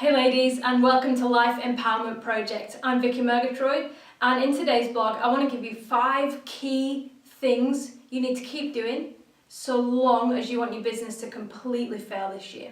Hey ladies, and welcome to Life Empowerment Project. I'm Vicky Murgatroyd, and in today's blog I want to give you 5 key things you need to keep doing so long as you want your business to completely fail this year.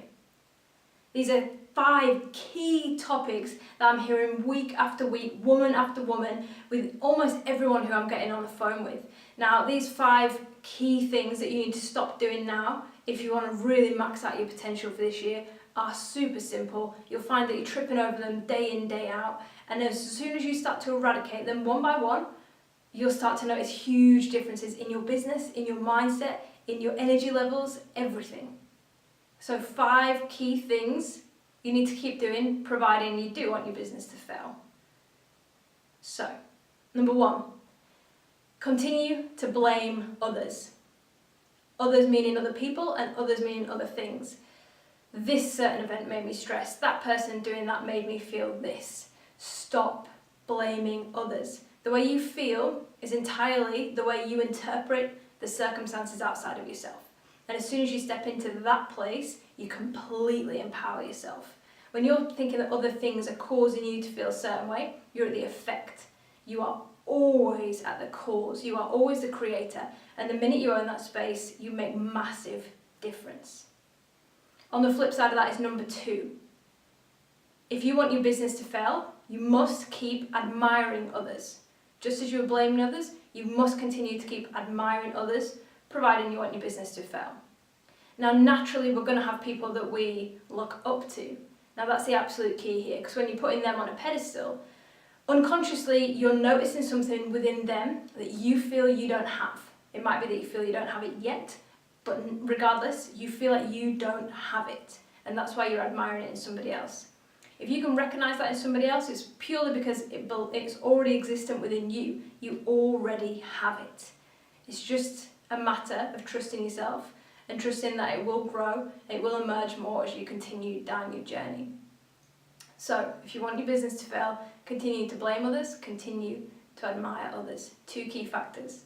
These are 5 key topics that I'm hearing week after week, woman after woman, with almost everyone who I'm getting on the phone with. Now, these 5 key things that you need to stop doing now if you want to really max out your potential for this year are super simple. You'll find that you're tripping over them day in, day out, and as soon as you start to eradicate them one by one, you'll start to notice huge differences in your business, in your mindset, in your energy levels, everything. So 5 key things you need to keep doing, providing you do want your business to fail. So, number 1, continue to blame others. Others meaning other people and others meaning other things. This certain event made me stressed. That person doing that made me feel this. Stop blaming others. The way you feel is entirely the way you interpret the circumstances outside of yourself. And as soon as you step into that place, you completely empower yourself. When you're thinking that other things are causing you to feel a certain way, you're at the effect. You are always at the cause. You are always the creator. And the minute you own that space, you make massive difference. On the flip side of that is number 2. If you want your business to fail, you must keep admiring others. Just as you're blaming others, you must continue to keep admiring others, providing you want your business to fail. Now, naturally, we're going to have people that we look up to. Now, that's the absolute key here, because when you're putting them on a pedestal, unconsciously, you're noticing something within them that you feel you don't have. It might be that you feel you don't have it yet, but regardless, you feel like you don't have it, and that's why you're admiring it in somebody else. If you can recognize that in somebody else, it's purely because it's already existent within you. You already have it. It's just a matter of trusting yourself and trusting that it will grow, it will emerge more as you continue down your journey. So, if you want your business to fail, continue to blame others, continue to admire others. 2 key factors.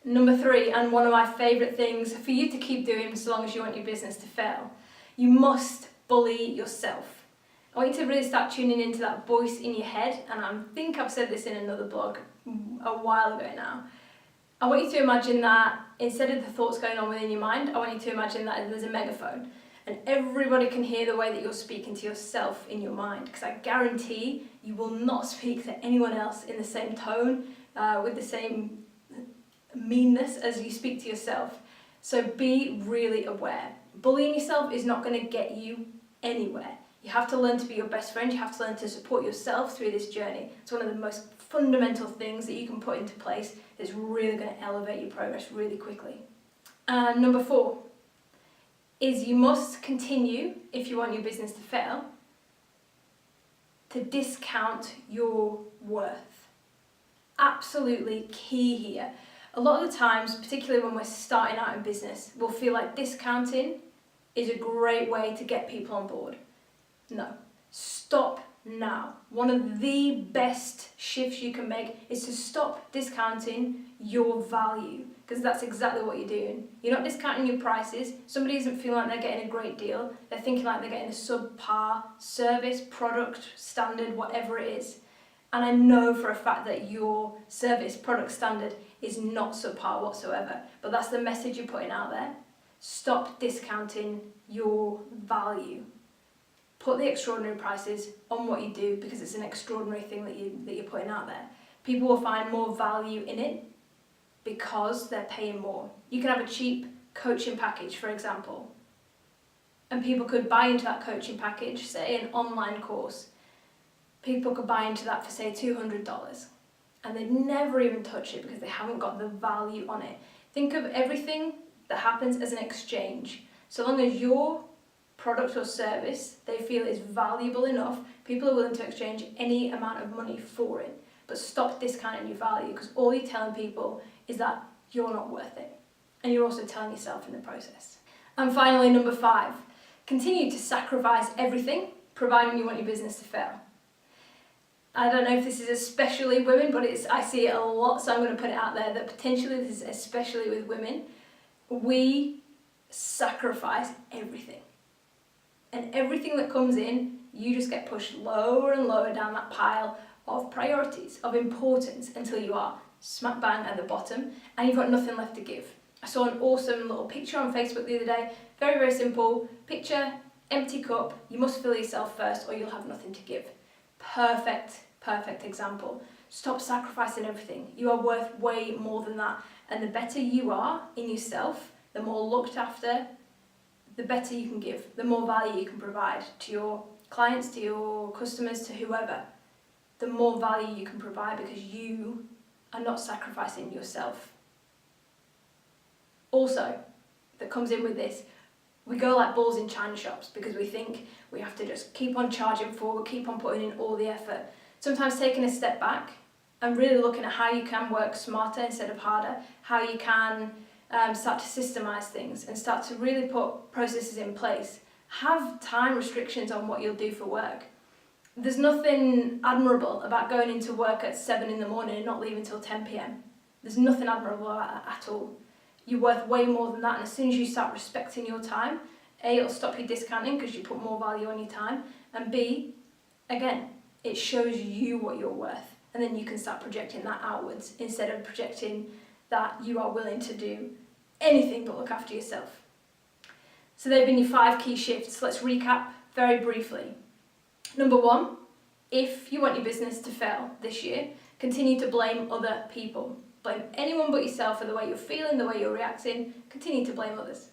Number 3, and one of my favourite things for you to keep doing so long as you want your business to fail, you must bully yourself. I want you to really start tuning into that voice in your head, and I think I've said this in another blog a while ago now. I want you to imagine that instead of the thoughts going on within your mind, I want you to imagine that there's a megaphone, and everybody can hear the way that you're speaking to yourself in your mind, because I guarantee you will not speak to anyone else in the same tone, with the same meanness as you speak to yourself. So be really aware. Bullying yourself is not going to get you anywhere. You have to learn to be your best friend. You have to learn to support yourself through this journey. It's one of the most fundamental things that you can put into place that's really going to elevate your progress really quickly. And number 4 is you must continue, if you want your business to fail, to discount your worth. Absolutely key here. A lot of the times, particularly when we're starting out in business, we'll feel like discounting is a great way to get people on board. No, stop now. One of the best shifts you can make is to stop discounting your value, because that's exactly what you're doing. You're not discounting your prices. Somebody isn't feeling like they're getting a great deal. They're thinking like they're getting a subpar service, product, standard, whatever it is. And I know for a fact that your service, product, standard is not subpar whatsoever, but that's the message you're putting out there. Stop discounting your value. Put the extraordinary prices on what you do, because it's an extraordinary thing that you're putting out there. People will find more value in it because they're paying more. You can have a cheap coaching package, for example, and people could buy into that coaching package, say an online course. People could buy into that for, say, $200, and they'd never even touch it because they haven't got the value on it. Think of everything that happens as an exchange. So long as your product or service they feel is valuable enough, people are willing to exchange any amount of money for it. But stop discounting your value, because all you're telling people is that you're not worth it. And you're also telling yourself in the process. And finally, number 5, continue to sacrifice everything, providing you want your business to fail. I don't know if this is especially women, but I see it a lot, so I'm going to put it out there that potentially this is especially with women. We sacrifice everything. And everything that comes in, you just get pushed lower and lower down that pile of priorities, of importance, until you are smack bang at the bottom and you've got nothing left to give. I saw an awesome little picture on Facebook the other day. Very, very simple. Picture, empty cup. You must fill yourself first or you'll have nothing to give. Perfect, perfect example. Stop sacrificing everything. You are worth way more than that. And the better you are in yourself, the more looked after, the better you can give, the more value you can provide to your clients, to your customers, to whoever. The more value you can provide because you are not sacrificing yourself. Also, that comes in with this, we go like bulls in china shops because we think we have to just keep on charging forward, keep on putting in all the effort. Sometimes taking a step back and really looking at how you can work smarter instead of harder, how you can start to systemize things and start to really put processes in place. Have time restrictions on what you'll do for work. There's nothing admirable about going into work at 7 in the morning and not leaving till 10 p.m. There's nothing admirable about that at all. You're worth way more than that, and as soon as you start respecting your time, A, it'll stop you discounting because you put more value on your time, and B, again, it shows you what you're worth, and then you can start projecting that outwards instead of projecting that you are willing to do anything but look after yourself. So they've been your 5 key shifts. Let's recap very briefly. Number 1, if you want your business to fail this year, continue to blame other people. Blame anyone but yourself for the way you're feeling, the way you're reacting. Continue to blame others.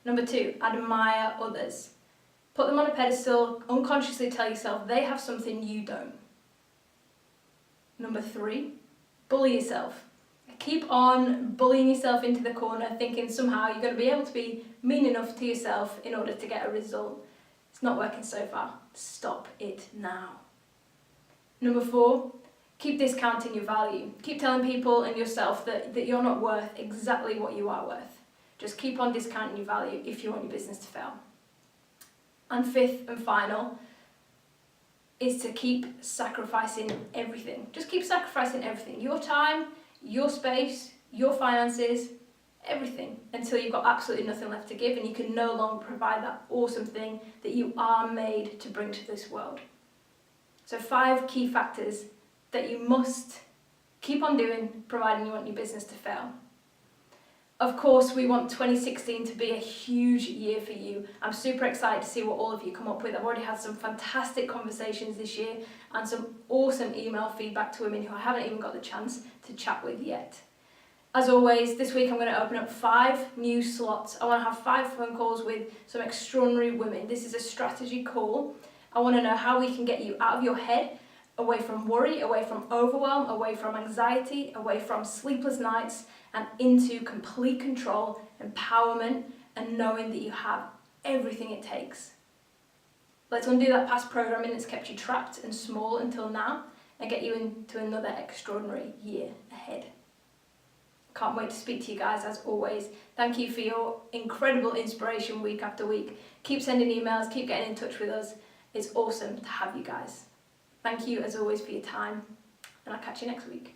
Number 2, admire others. Put them on a pedestal, unconsciously tell yourself they have something you don't. Number 3, bully yourself. Keep on bullying yourself into the corner, thinking somehow you're going to be able to be mean enough to yourself in order to get a result. It's not working so far. Stop it now. Number 4, keep discounting your value. Keep telling people and yourself that you're not worth exactly what you are worth. Just keep on discounting your value if you want your business to fail. And 5th and final is to keep sacrificing everything. Just keep sacrificing everything. Your time, your space, your finances, everything, until you've got absolutely nothing left to give and you can no longer provide that awesome thing that you are made to bring to this world. So 5 key factors that you must keep on doing providing you want your business to fail. Of course, we want 2016 to be a huge year for you. I'm super excited to see what all of you come up with. I've already had some fantastic conversations this year and some awesome email feedback to women who I haven't even got the chance to chat with yet. As always, this week I'm going to open up 5 new slots. I want to have 5 phone calls with some extraordinary women. This is a strategy call. I want to know how we can get you out of your head, away from worry, away from overwhelm, away from anxiety, away from sleepless nights, and into complete control, empowerment, and knowing that you have everything it takes. Let's undo that past programming that's kept you trapped and small until now and get you into another extraordinary year ahead. Can't wait to speak to you guys as always. Thank you for your incredible inspiration week after week. Keep sending emails, keep getting in touch with us. It's awesome to have you guys. Thank you as always for your time, and I'll catch you next week.